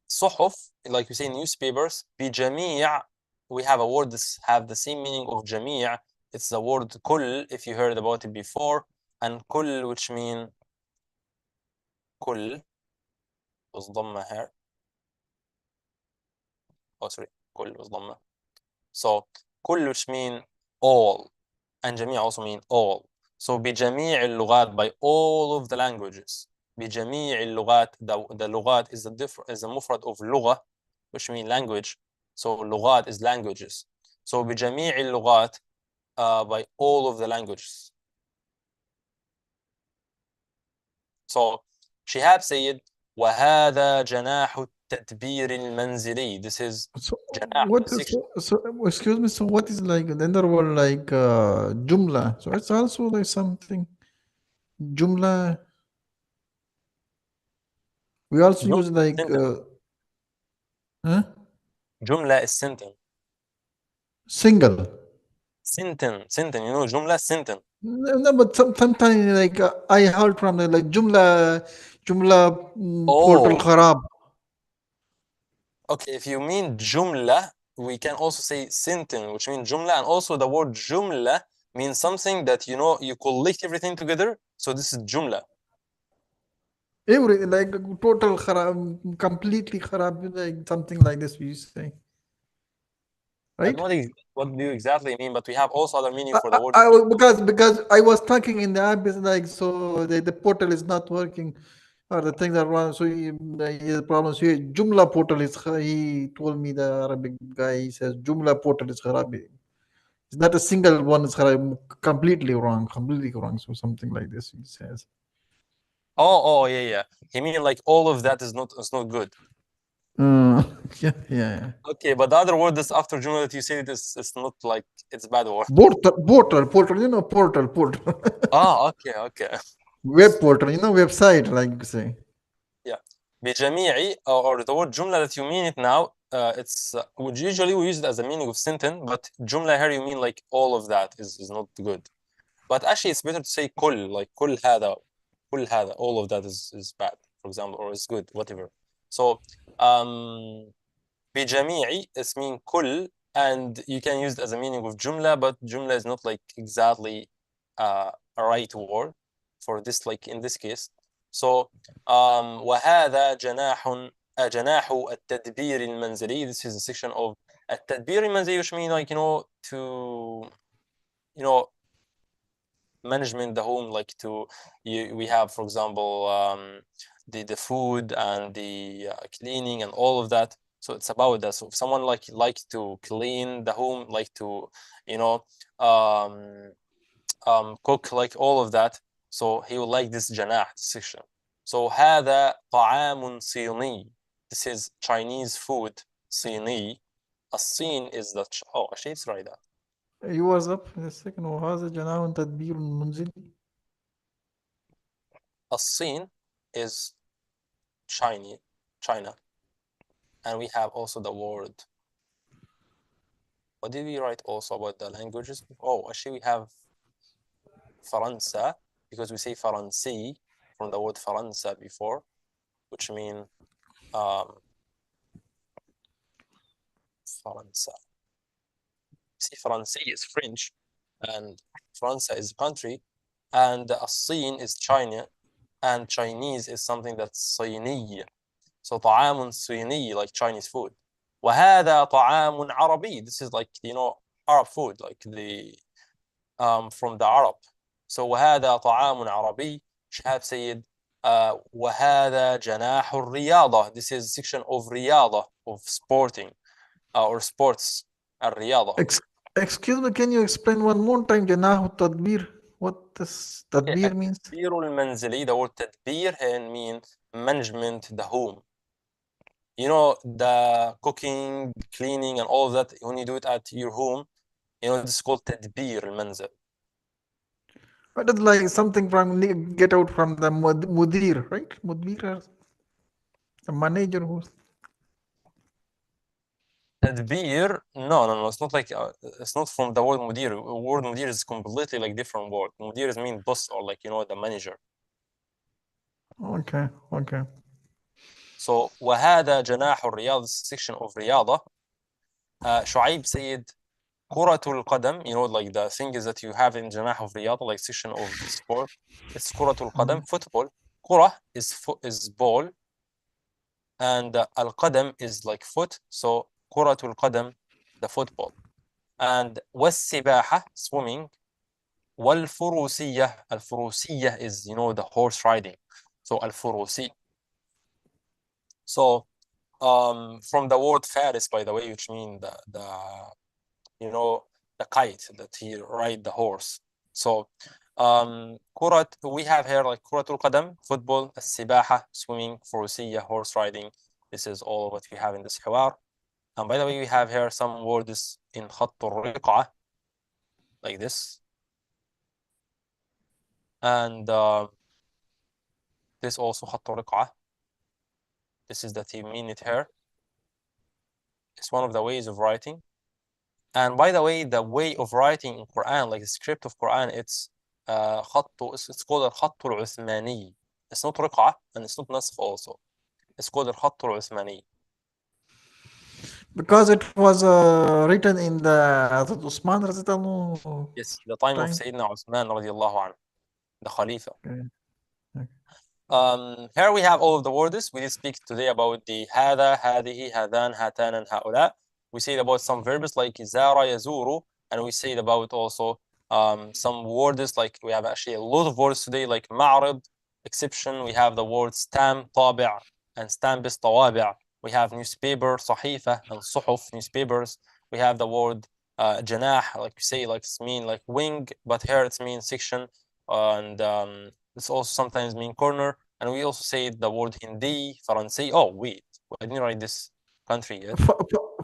صحف, like we say newspapers, بجميع, we have a word that have the same meaning of جميع. It's the word كل, if you heard about it before, and كل, which mean كل was ضمة here. Oh, sorry, كل was ضمة. So كل, which mean all, and جميع also mean all. So بجميع اللغات, by all of the languages. بجميع اللغات, the لغات is the مفرد of لغة, which mean language. So لغات is languages. So بجميع اللغات, by all of the languages. So Shihab said وهذا جناح التدبير المنزلي. This is So جناح, what is excuse me, so what is like the other word, like jumla? So it's also like something jumla. We also use like جملة is sentence. single. Sentence, جملة sentence. No, but sometimes like I heard from the like Jumla portal Oh, kharab. okay. If you mean jumla, we can also say sentence, which means jumla, and also the word jumla means something that you collect everything together. So this is jumla. Every like total kharab, completely kharab, like something like this we say, I right? don't know what do you exactly mean, but we have also other meaning for the word. Because I was talking in the app is like so the portal is not working or the things are wrong. So the problem. So Jumla portal is he told me the Arabic guy he says Jumla portal is kharabi. It's not a single one is completely wrong, completely wrong. So something like this he says. Oh, yeah. He mean like all of that is not good. Yeah. Okay, but the other word that's after jumla that you said it's not like it's bad word. Portal, you know, portal. Okay. Web portal, you know, website, like you say. Yeah. بجميع or the word جملة that you mean it now, it's usually we use it as a meaning of sentence, but جملة here you mean like all of that is not good. But actually it's better to say كل, like كل هذا, all of that is bad, for example, or is good, whatever. So بجميع is mean كل, and you can use it as a meaning of جملة, but جملة is not like exactly a right word for this, like in this case. So وهذا جناح التدبير المنزلي. This is a section of التدبير المنزلي, which means like to management the home, like we have, for example, the food and the cleaning and all of that. So it's about that. So if someone like to clean the home, like to cook, like all of that, so he will like this جناح section. So هذا طعام صيني. This is Chinese food. صيني. الصين is the actually it's right. You was up in a second. وهذا جناح تدبير منزلي. الصين is China, and we have also the word. What did we write also about the languages? Oh, actually we have فرنسا, because we say فرنسي from the word فرنسا before, which mean فرنسا. See, فرنسي is French, and France is country, and الصين is China, and Chinese is something that's صيني. So طعام صيني, like Chinese food. وهذا طعام عربي. This is like Arab food, like the from the Arab. So وهذا طعام عربي. Shahab said وهذا جناح الرياضة. This is section of رياضة, of sporting or sports. الرياضة. Excuse me, can you explain one more time جناح التدبير? What does تدبير means? التدبير المنزلي. The word تدبير can mean management, the home. The cooking, cleaning, and all of that, when you do it at your home, this is called تدبير المنزل. What is like something from get out from the mudir, right? Mudir, the manager who's. تدبير, no, it's not like it's not from the word مدير. Word مدير is completely like different word. مدير mean boss, or like the manager. Okay. So وهذا جناح الرياض, section of رياضة. شعيب said كرة القدم, like the thing is that you have in جناح of رياضة, like section of sport. It's كرة القدم, football. كرة is ball, and القدم is like foot. So كرة القدم, the football. And والسباحة, swimming. والفروسية, الفروسية is the horse riding. So الفروسي. So from the word faris, by the way, which means the kite that he ride the horse. So we have here like كرة القدم, football, السباحة, swimming, فروسية, horse riding. This is all what we have in this حوار. And by the way, we have here some words in خط الرقعة, like this. And this also خط الرقعة. This is that you mean it here. It's one of the ways of writing. And by the way, the way of writing in Quran, like the script of Quran, it's it's called الخط العثماني. It's not رقعة and it's not نسخ also. It's called الخط العثماني. Because it was written in the Osman radiallahu Yes, the time of time. Sayyidina Uthman radiallahu anhu, the Khalifa. Okay. Here we have all of the words. We did speak today about the هذا, هذه, هذان, هاتان, and هؤلاء. We said about some verbs like زار, يزور, and we said about also some words like we have actually a lot of words today like معرض, exception. We have the word stamp, طابع, and stamp is طوابع. We have newspaper, صحيفة, and صحف, newspapers. We have the word جناح, like you say, like it's mean like wing, but here it's mean section, and it's also sometimes mean corner. And we also say the word Hindi, Faransé. Oh, wait, I didn't write this country yet.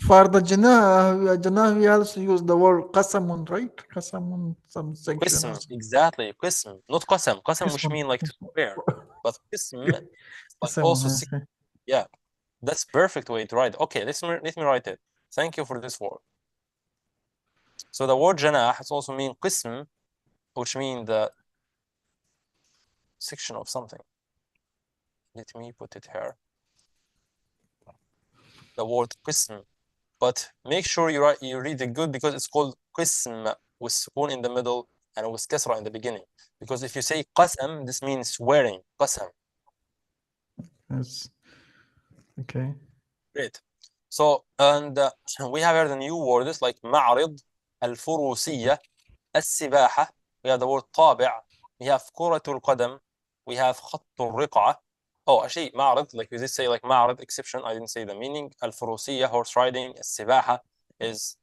For the Janah, we also use the word qasamun, right? Qasamun, some section. Qism, exactly, qism, not qasam. Qasam which Qism. mean like to swear, but qism, like Qasamun, also, okay. yeah, that's perfect way to write. Okay, let me write it. Thank you for this word. So the word janah it also mean qism, which mean the section of something. Let me put it here. The word qism, but make sure you read it good because it's called qism with sukun in the middle and with kasra in the beginning. Because if you say qasam, this means swearing. Qasam. Yes. Okay. Great. So and we have here the new words like معرض, الفروسية, السباحة. We have the word طابع. We have كرة القدم. We have خط الرقعة. Oh, actually, معرض, like we did say, like معرض, exception. I didn't say the meaning. الفروسية, horse riding. السباحة is,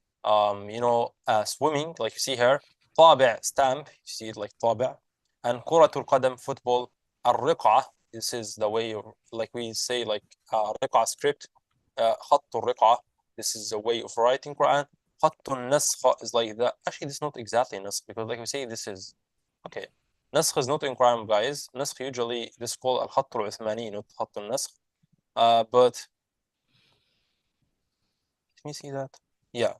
swimming, like you see here. طابع, stamp. You see it like طابع. And كرة القدم, football. الرقعة, this is the way, like we say, like رقعة script. خط الرقعة, this is a way of writing Quran. خط النسخ is like that. Actually, this is not exactly نسخ because, like we say, this is okay. نسخ is not in Quran, guys. نسخ usually this is called الخط العثماني, not خط النسخ. But let me see that. Yeah.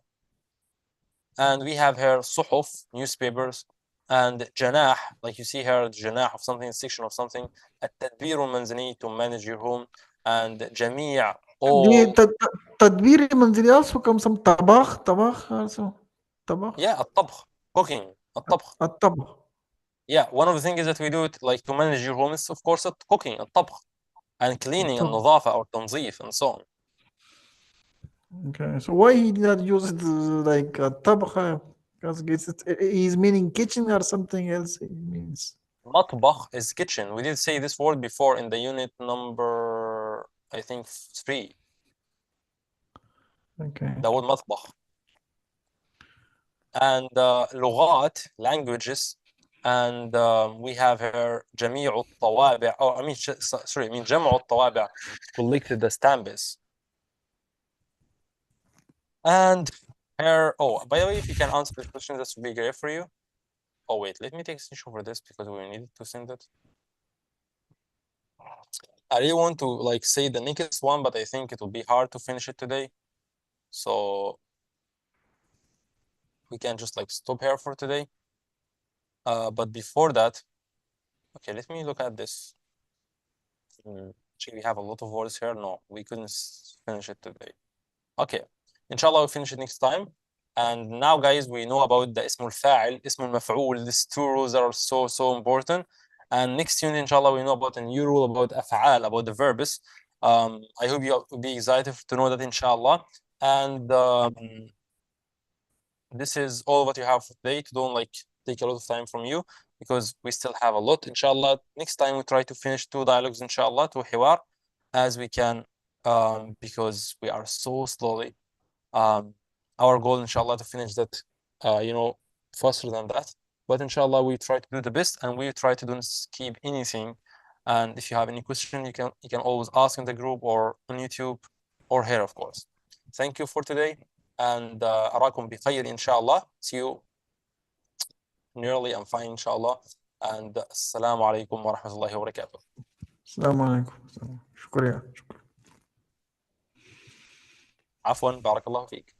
And we have here صحف, newspapers, and جناح, like you see here, جناح of something, section of something. التدبير المنزلي, to manage your home, and جميع, all. تدبير المنزلي also comes some طبخ also. طبخ. Yeah, الطبخ, cooking, الطبخ. الطبخ. Yeah, one of the things that we do it like to manage your home is of course cooking, الطبخ, and cleaning, and نظافة or تنظيف, and so on. Okay, so why he did not use it like طبخ? Because he's meaning kitchen or something else. It means مطبخ is kitchen. We did say this word before in the unit number, I think 3. okay. The word مطبخ. And لغات, languages, and we have here جميع الطوابع, or I mean جمع الطوابع, collected the stamps. And here, oh, by the way, if you can answer this question, this would be great for you. Oh, wait, let me take a screenshot for this because we need to send it. I really want to like say the next one, but I think it will be hard to finish it today. So we can just like stop here for today. But before that, okay, let me look at this. Actually, we have a lot of words here. No, we couldn't finish it today. Okay, inshallah, we'll finish it next time. And now, guys, we know about the اسم الفاعل, اسم المفعول. These 2 rules that are so important. And next unit, inshallah, we know about a new rule about أفعال, about the verbs. I hope you will be excited to know that, inshallah. And this is all what you have for today. Don't like take a lot of time from you because we still have a lot. Inshallah, next time we try to finish 2 dialogues, inshallah, 2 حوار, as we can, because we are so slowly. Our goal, inshallah, to finish that, faster than that. But inshallah, we try to do the best, and we try to don't skip anything. And if you have any question, you can always ask in the group or on YouTube or here, of course. Thank you for today, and أراكم بخير inshallah. See you nearly and fine inshallah. And السلام عليكم ورحمة الله وبركاته. السلام عليكم. شكرا. عفوا، بارك الله فيك.